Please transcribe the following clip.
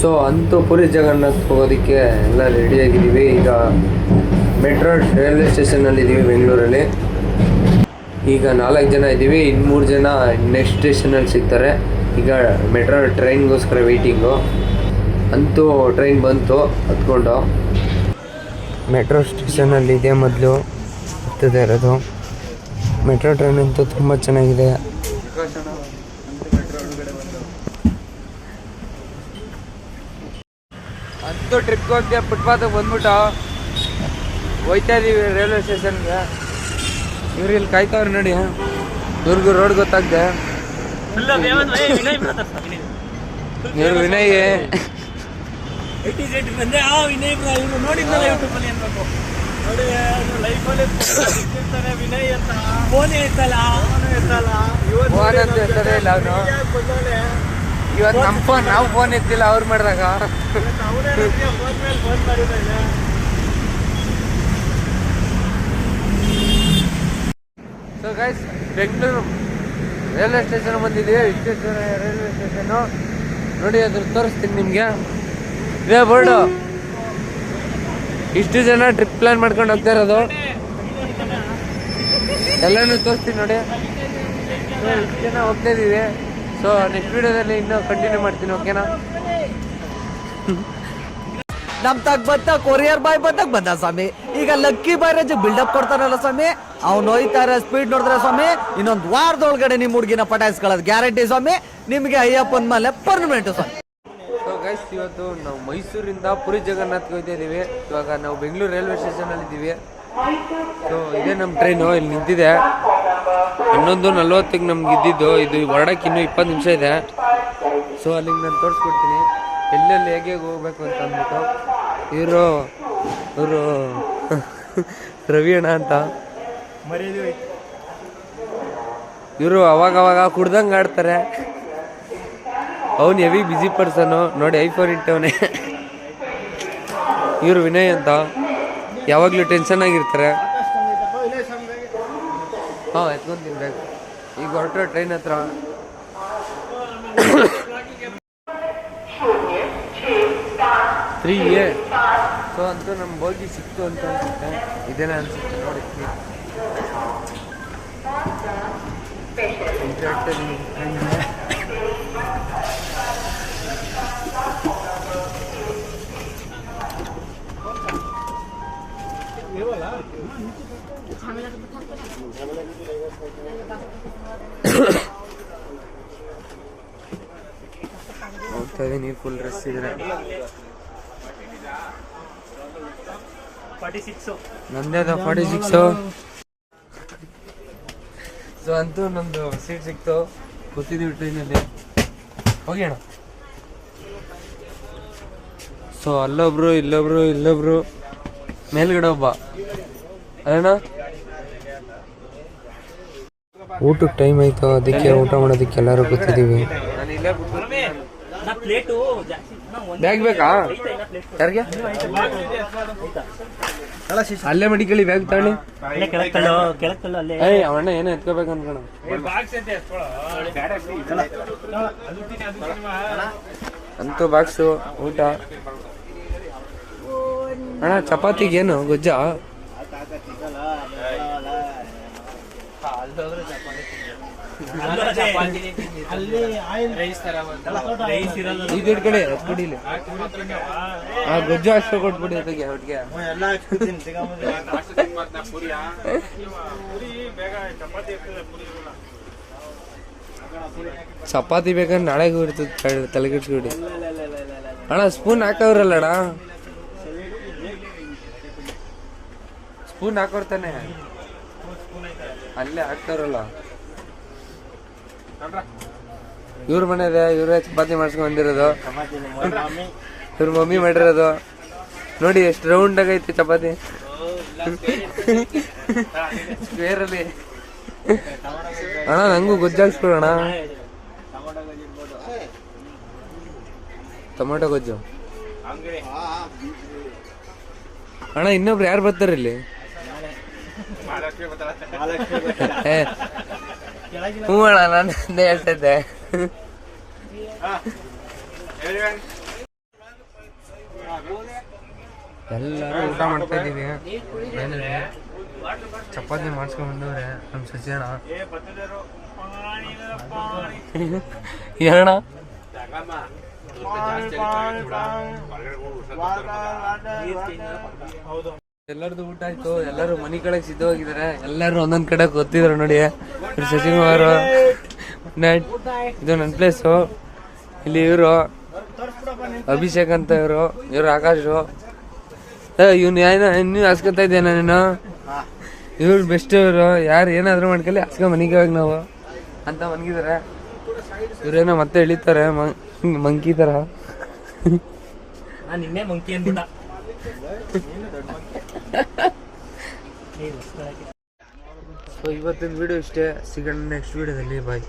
So ಅಂತೂ ಪುರಿ ಜಗನ್ನಾಥ್ ಹೋಗೋದಕ್ಕೆ ಎಲ್ಲ ರೆಡಿಯಾಗಿದ್ದೀವಿ. ಈಗ ಮೆಟ್ರೋ ರೈಲ್ವೆ ಸ್ಟೇಷನಲ್ಲಿದ್ದೀವಿ ಬೆಂಗಳೂರಲ್ಲಿ. ಈಗ 4 ಜನ ಇದ್ದೀವಿ, ಇನ್ನು 3 ಜನ ನೆಕ್ಸ್ಟ್ ಸ್ಟೇಷನಲ್ಲಿ ಸಿಗ್ತಾರೆ. ಈಗ ಮೆಟ್ರೋ ಟ್ರೈನ್ಗೋಸ್ಕರ ವೆಯ್ಟಿಂಗು. ಅಂತೂ ಟ್ರೈನ್ ಬಂತು, ಹತ್ಕೊಂಡು ಮೆಟ್ರೋ ಸ್ಟೇಷನಲ್ಲಿದೆ ಮೊದಲು ಹತ್ತದೆ ಇರೋದು. ಮೆಟ್ರೋ ಟ್ರೈನ್ ಅಂತೂ ತುಂಬ ಚೆನ್ನಾಗಿದೆ. ಅಂತೂ ಟ್ರಿಪ್ಗೆ ಹೋಗ್ತೀಯ ಫುಟ್ಪಾತಿಗೆ ಬಂದ್ಬಿಟ್ಟು ಹೋಯ್ತಾ ಇದ್ದೀವಿ ರೈಲ್ವೆ ಸ್ಟೇಷನ್ಗೆ. ಇವ್ರು ಇಲ್ಲಿ ಕಾಯ್ತವ್ರು ನೋಡಿ, ಇವ್ರಿಗೂ ರೋಡ್ ಗೊತ್ತಾಗ್ದೆ. ಇವ್ರು ವಿನಯ್ ಫೋನ್ ಅಂತ ಇರ್ತಾರೆ ಇಲ್ಲ ಅವನು. ಇವತ್ತು ನಮ್ಮ ಫೋನ್ ನಾವು ಫೋನ್ ಎತ್ತಿಲ್ಲ ಅವ್ರು ಮಾಡಿದಾಗ. So guys, Bengaluru railway station ಬಂದಿದ್ದೀವಿ. ವಿಶ್ವೇಶ್ವರ ರೈಲ್ವೆ ಸ್ಟೇಷನ್ನು ನೋಡಿ, ಅದ್ರ ತೋರಿಸ್ತೀನಿ ನಿಮಗೆ. ಇದೇ ಬೋರ್ಡು. ಇಷ್ಟು ಜನ ಟ್ರಿಪ್ ಪ್ಲಾನ್ ಮಾಡ್ಕೊಂಡು ಹೋಗ್ತಾ ಇರೋದು. ಎಲ್ಲನೂ ತೋರಿಸ್ತೀನಿ ನೋಡಿ. ಇಷ್ಟು ಜನ ಹೋಗ್ತಾ ಇದ್ದೀವಿ. ಸೊ ನೆಕ್ಸ್ಟ್ ವಿಡಿಯೋದಲ್ಲಿ ಇನ್ನೂ ಕಂಟಿನ್ಯೂ ಮಾಡ್ತೀನಿ, ಓಕೆನಾ? ನಮ್ ತಗ್ ಬತ್ತ ಕೊರಿಯರ್ ಬಾಯ್ ಬಂದ ಸ್ವಾಮಿ. ಈಗ ಲಕ್ಕಿ ಬಾಯ್ ರಜೆ ಬಿಲ್ಡಪ್ ಕೊಡ್ತಾರಲ್ಲ ಸ್ವಾಮಿ, ಅವ್ನು ಹೋಯ್ತಾರೆ ಸ್ಪೀಡ್ ನೋಡಿದ್ರೆ ಸ್ವಾಮಿ, ಇನ್ನೊಂದು ವಾರದೊಳಗಡೆ ನಿಮ್ ಹುಡುಗಿನ ಪಟಾಯಿಸ್ಕೊಳ್ಳೋದು ಗ್ಯಾರಂಟಿ ಸ್ವಾಮಿ. ನಿಮ್ಗೆ ಅಯ್ಯಪ್ಪನ ಮೇಲೆ ಪರ್ಮನೆಂಟ್ ಸ್ವಾಮಿ. ಸೊ ಗೈಸ್, ಇವತ್ತು ನಾವು ಮೈಸೂರಿಂದ ಪುರಿ ಜಗನ್ನಾಥ್ಗೆ ಹೋಗ್ತಾ ಇದ್ದೀವಿ. ಇವಾಗ ನಾವು ಬೆಂಗಳೂರು ರೈಲ್ವೆ ಸ್ಟೇಷನಲ್ಲಿ ಇದ್ದೀವಿ. ಸೊ ಇದೇ ನಮ್ಮ ಟ್ರೈನು ಇಲ್ಲಿ ನಿಂತಿದೆ. 11:40 ನಮ್ಗೆ ಇದ್ದಿದ್ದು. ಇದು ಹೊರಡಕ್ಕೆ ಇನ್ನೂ 20 ನಿಮಿಷ ಇದೆ. ಸೊ ಅಲ್ಲಿಗೆ ನಾನು ತೋರಿಸ್ಕೊಡ್ತೀನಿ ಎಲ್ಲೆಲ್ಲಿ ಹೇಗೆ ಹೋಗ್ಬೇಕು ಅಂತ ಅಂದ್ಬಿಟ್ಟು. ಇವರು ರವಿ ಅಣ್ಣ ಅಂತ. ಇವರು ಅವಾಗವಾಗ ಕುಡ್ದಂಗೆ ಆಡ್ತಾರೆ. ಅವನು ಹೆವಿ ಬ್ಯುಸಿ ಪರ್ಸನು ನೋಡಿ, ಐಫೋನ್ ಇಟ್ಟವನೇ. ಇವರು ವಿನಯ್ ಅಂತ, ಯಾವಾಗಲೂ ಟೆನ್ಷನ್ ಆಗಿರ್ತಾರೆ. ಹಾಂ, ಎತ್ಕೊಂತೀನಿ ಬ್ಯಾಗ್. ಈಗ ಹೊರಟ್ರೆ ಟ್ರೈನ್ ಹತ್ರ. ಫ್ರೀಯೇ. ಸೊ ಅಂತೂ ನಮ್ಮ ಬೋಗಿ ಸಿಕ್ತು ಅಂತ ಅನ್ಸುತ್ತೆ. ಇದೇನ ಅನ್ಸುತ್ತೆ ನೋಡಿ. ಹೋಗ್ತಾ ಇದೀನಿ, ಫುಲ್ ಡ್ರೆಸ್ ಇದ್ರೆ. ನಂದೇದ 46. ಸೊ ಅಂತೂ ನಮ್ದು ಸೀಟ್ ಸಿಕ್ತು, ಕೂತಿದ್ದೀವಿ ಟ್ರೈನಲ್ಲಿ. ಹೋಗ್ಯಾಣ. ಸೊ ಅಲ್ಲೊಬ್ರು, ಇಲ್ಲೊಬ್ರು, ಮೇಲ್ಗಡೆ ಒಬ್ಬ. ಅದೇನ ಊಟಕ್ಕೆ ಟೈಮ್ ಆಯ್ತು, ಅದಕ್ಕೆ ಊಟ ಮಾಡೋದಕ್ಕೆ ಎಲ್ಲರೂ ಕೂತಿದ್ದೀವಿ. ಬ್ಯಾಗ್ ಬೇಕಾ ಯಾರಿಗೆ? ಅಲ್ಲೇ ಮಡಿಕಳಿ ಬ್ಯಾಗ್ ತಗೊಳ್ಳಿ. ಅವಣ್ಣ ಏನೋ ಎತ್ಕೋಬೇಕು ಅನ್ಕೋಣ. ಅಂತೂ ಬಾಕ್ಸು ಊಟ. ಅಣ್ಣ ಚಪಾತಿಗೇನು ಗೊಜ್ಜ? ಈ ಕಡೆ ಕುಡಿಲಿ. ಆ ಗೊಜ್ಜು ಅಷ್ಟು ಕೊಟ್ಬಿಡಿ ಅದಕ್ಕೆ ಒಟ್ಟಿಗೆ. ಚಪಾತಿ ಬೇಕಂದ್ರೆ ನಾಳೆಗೂ ಇರ್ತದೆ, ತಲೆಗೆಡ್ಸ್ಬಿಡಿ. ಅಣ್ಣ ಸ್ಪೂನ್ ಹಾಕವ್ರಲ್ಲ ಅಣ್ಣ, ಸ್ಪೂನ್ ಹಾಕೋರ್ತಾನೆ ಅಲ್ಲೇ ಹಾಕ್ತಾರಲ್ಲ. ಇವ್ರ ಮನೆ ಇದೆ, ಇವ್ರೇ ಚಪಾತಿ ಮಾಡ್ಸ್ಕೊಂಡ್ ಬಂದಿರೋದು. ಇವ್ರ ಮಮ್ಮಿ ಮಾಡಿರೋದು ನೋಡಿ. ಎಷ್ಟು ರೌಂಡ್ ಆಗೈತಿ ಚಪಾತಿ ಸ್ಕ್ವೇರ್ ಅಲ್ಲಿ. ಅಣ್ಣ ನಂಗೂ ಗೊಜ್ಜಾಕ್ಸ್ಕೊಡೋಣ. ಟೊಮೊಟೊ ಗೊಜ್ಜು. ಅಣ್ಣ ಇನ್ನೊಬ್ರು ಯಾರು ಬರ್ತಾರೆ ಇಲ್ಲಿ? ಹ್ಞೂ ಅಣ್ಣ, ನಾನು ಹೇಳ್ತಾ ಇದ್ದೆ. ಎಲ್ಲರೂ ಊಟ ಮಾಡ್ತಾ ಇದ್ದೀವಿ. ಚಪಾತಿ ಮಾಡಿಸ್ಕೊಂಡು ಬಂದವ್ರೆ ನಮ್ಮ ಸಜ್ಜಣ. ಏನಣ್ಣ ಎಲ್ಲರದು ಊಟ ಆಯ್ತು. ಎಲ್ಲರೂ ಮನೆ ಕಡೆಗೆ ಸಿದ್ಧವಾಗಿದ್ದಾರೆ. ಎಲ್ಲರೂ ಒಂದೊಂದ್ ಕಡೆ ಗೊತ್ತಿದ್ರು ನೋಡಿ. ಶಶಿಕುಮಾರ್ ಇದು ನನ್ನ ಪ್ಲೇಸು. ಇಲ್ಲಿ ಇವರು ಅಭಿಷೇಕ್ ಅಂತ ಇವರು ಆಕಾಶು. ಇವ್ನು ಇನ್ನೂ ಹಾಸ್ಕೊತಾ ಇದ್ದೇನ ನೀನು? ಇವ್ರು ಬೆಸ್ಟ್. ಇವರು ಯಾರು ಏನಾದ್ರು ಮಾಡ್ಕೊಳ್ಳಿ ಹಾಸ್ಕೊಂಡ್ ಮನೆಗೆ ಹೋಗಿ ನಾವು ಅಂತ ಮನ್ಗಿದ್ದಾರೆ. ಇವ್ರೇನೋ ಮತ್ತೆ ಇಳಿತಾರೆ ಮಂಕಿ ತರ. ನಿನ್ನೆ ಮಂಕಿ ಅಂದ್ಬಿಟ್ಟ. ಸೊ ಇವತ್ತಿನ ವಿಡಿಯೋ ಇಷ್ಟೇ. ಸಿಗೋಣ ನೆಕ್ಸ್ಟ್ ವಿಡಿಯೋದಲ್ಲಿ. ಬಾಯ್.